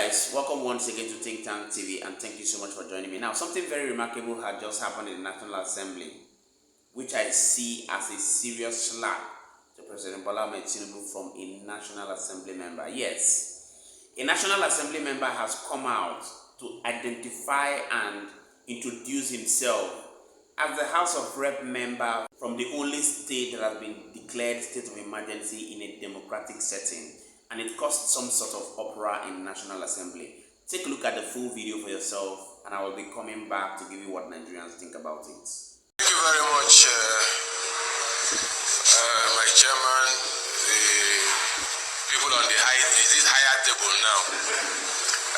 guys, welcome once again to Think Tank TV, and thank you so much for joining me. Now, something very remarkable had just happened in the National Assembly, which I see as a serious slap to President Bola Ahmed Tinubu from a National Assembly member. Yes, a National Assembly member has come out to identify and introduce himself as the House of Rep member from the only state that has been declared state of emergency in a democratic setting. And it caused some sort of uproar in the National Assembly. Take a look at the full video for yourself, and I will be coming back to give you what Nigerians think about it. Thank you very much, my chairman, the people on the higher table now.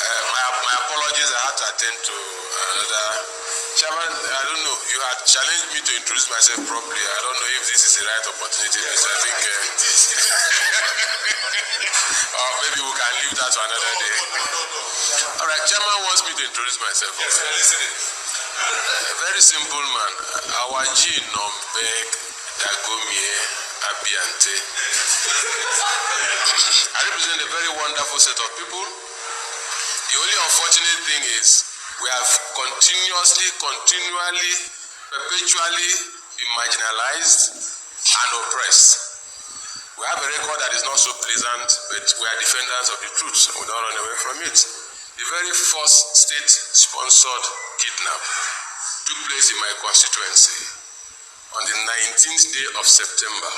My apologies, I had to attend to another. Chairman, I don't know, you had challenged me to introduce myself properly. I don't know if this is the right opportunity. I think or maybe we can leave that to another day. All right, chairman wants me to introduce myself. Yes, I'm listening. Very simple man. Our G Nombeg Agomie Abiante. I represent a very wonderful set of people. The only unfortunate thing is we have continually, perpetually been marginalized and oppressed. We have a record that is not so pleasant, but we are defenders of the truth. We don't run away from it. The very first state-sponsored kidnap took place in my constituency on the 19th day of September,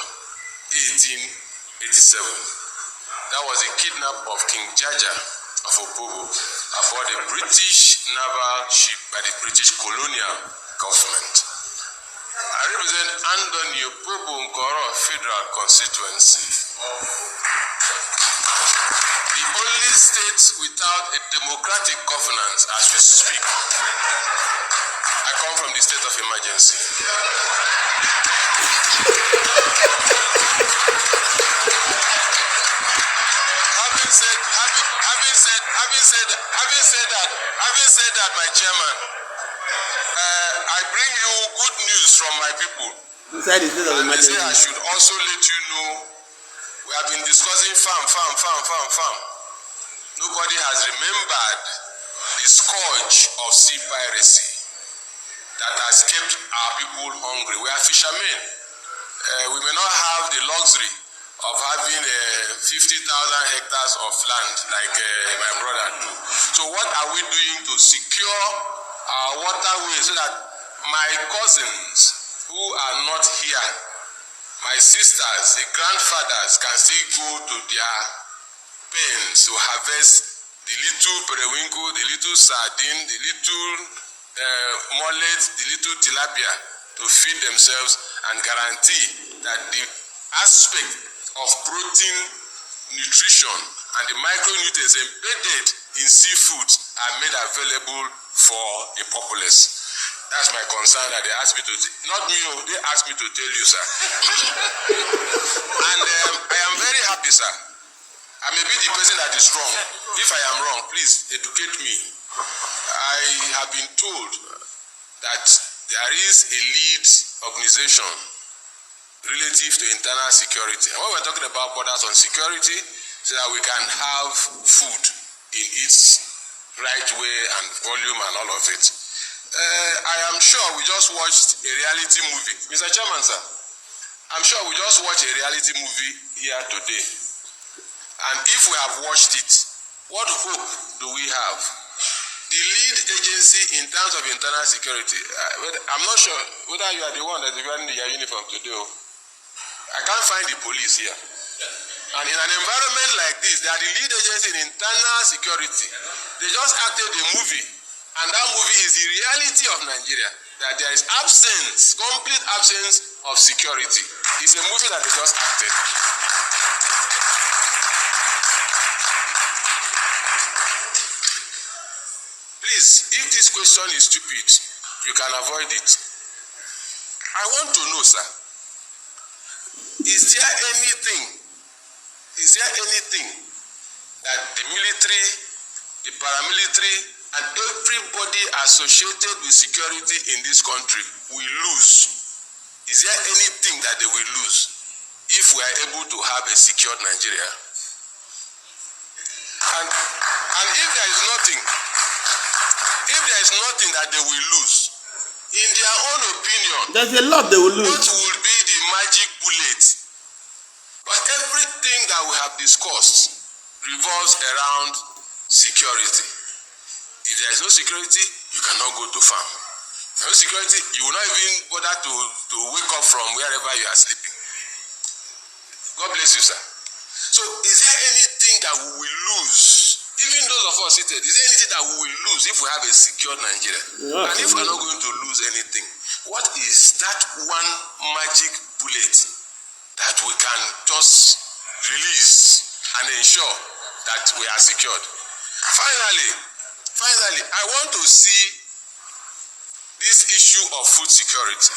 1887. That was a kidnap of King Jaja of Opobo aboard a British naval ship by the British colonial government. I represent Andoni Opobo Nkoro Federal Constituency, the only state without a democratic governance as we speak. I come from the state of emergency. Having said that, my chairman, I bring you good news from my people. Inside the state of emergency. They say I should also let you know we have been discussing farm. Nobody has remembered the scourge of sea piracy that has kept our people hungry. We are fishermen. We may not have the luxury of having 50,000 hectares of land like my brother do. So what are we doing to secure our waterways so that my cousins who are not here, my sisters, the grandfathers can still go to their pens to harvest the little periwinkle, the little sardine, the little mullet, the little tilapia to feed themselves and guarantee that the aspect of protein, nutrition, and the micronutrients embedded in seafoods are made available for the populace. That's my concern that they asked me to, not me, they asked me to tell you, sir. And I am very happy, sir. I may be the person that is wrong. If I am wrong, please educate me. I have been told that there is a lead organization relative to internal security. And when we're talking about borders on security, so that we can have food in its right way and volume and all of it. I am sure we just watched a reality movie. Mr. Chairman, sir, I'm sure we just watched a reality movie here today. And if we have watched it, what hope do we have? The lead agency in terms of internal security, I'm not sure whether you are the one that is wearing your uniform today. I can't find the police here. And in an environment like this, they are the lead agency in internal security. They just acted a movie. And that movie is the reality of Nigeria. That there is absence, complete absence of security. It's a movie that they just acted. Please, if this question is stupid, you can avoid it. I want to know, sir, is there anything that the military, the paramilitary, and everybody associated with security in this country will lose? Is there anything that they will lose if we are able to have a secured Nigeria? And if there nothing that they will lose. In their own opinion, there's a lot they will lose. What will be the magic bullet? But everything that we have discussed revolves around security. If there is no security, you cannot go to farm. If there is no security, you will not even bother to wake up from wherever you are sleeping. God bless you, sir. So, is there anything that we will lose? Even those of us seated, is there anything that we will lose if we have a secure Nigeria? Yeah, and if we are not going to lose anything, what is that one magic bullet that we can just release and ensure that we are secured? Finally, I want to see this issue of food security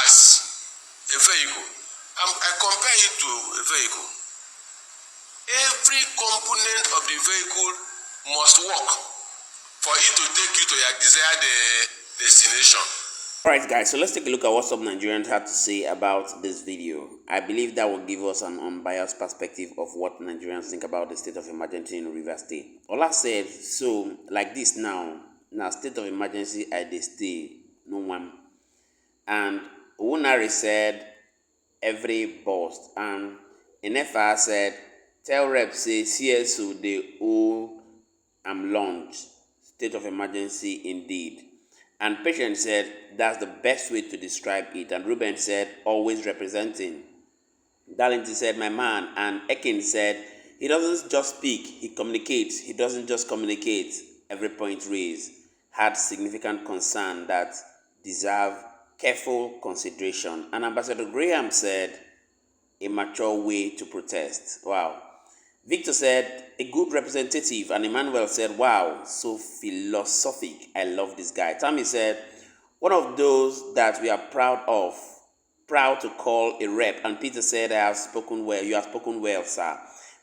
as a vehicle. I compare it to a vehicle. Every component of the vehicle must work for it to take you to your desired destination. Alright guys, so let's take a look at what some Nigerians have to say about this video. I believe that will give us an unbiased perspective of what Nigerians think about the state of emergency in Rivers State. Ola said, so like this now state of emergency I dey stay, no one. And Unari said, every boss. And Enefa said, tell Rep say CSO they owe launch. State of emergency indeed. And Patient said, that's the best way to describe it. And Ruben said, always representing. Darlington said, my man. And Ekin said, he doesn't just speak, he communicates. He doesn't just communicate. Every point raised had significant concern that deserve careful consideration. And Ambassador Graham said, a mature way to protest. Wow. Victor said, a good representative. And Emmanuel said, wow, so philosophic. I love this guy. Tammy said, one of those that we are proud of, proud to call a rep. And Peter said, I have spoken well. You have spoken well, sir.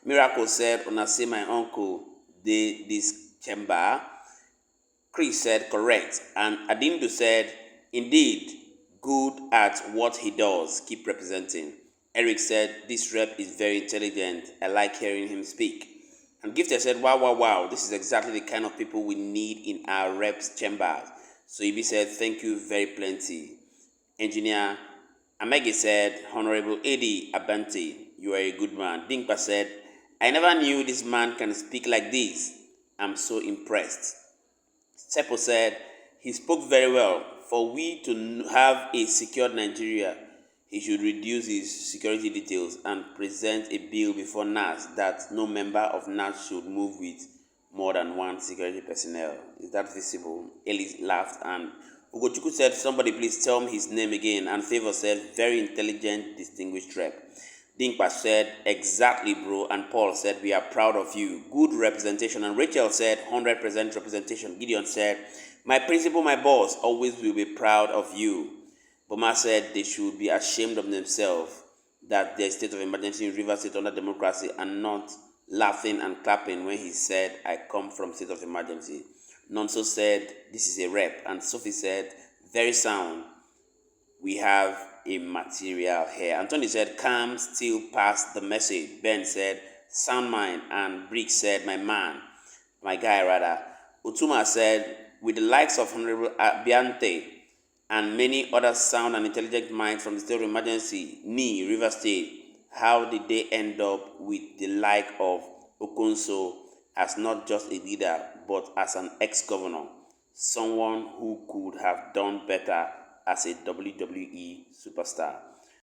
Miracle said, when I say my uncle, this chamber. Chris said, correct. And Adindu said, indeed, good at what he does. Keep representing. Eric said, this rep is very intelligent. I like hearing him speak. And Gifted said, wow. This is exactly the kind of people we need in our reps chambers. So Ibi said, thank you very plenty. Engineer Amegi said, Honorable Eddie Abante, you are a good man. Dinkpa said, I never knew this man can speak like this. I'm so impressed. Sepo said, he spoke very well. For we to have a secured Nigeria, he should reduce his security details and present a bill before NAS that no member of NAS should move with more than one security personnel. Is that visible? Ellis laughed and Ugochukwu said, somebody please tell me his name again. And Favor said, very intelligent, distinguished rep. Dinkpa said, exactly bro. And Paul said, we are proud of you. Good representation. And Rachel said, 100% representation. Gideon said, my principal, my boss, always will be proud of you. Boma said they should be ashamed of themselves that their state of emergency in Rivers State under democracy and not laughing and clapping when he said, I come from state of emergency. Nonso said, this is a rep. And Sophie said, very sound. We have a material here. Anthony said, calm, still pass the message. Ben said, sound mind. And Brick said, my guy rather. Utuma said, with the likes of Honorable Abiante, and many other sound and intelligent minds from the state of emergency, River State, how did they end up with the like of Okonso as not just a leader, but as an ex-governor, someone who could have done better as a WWE superstar?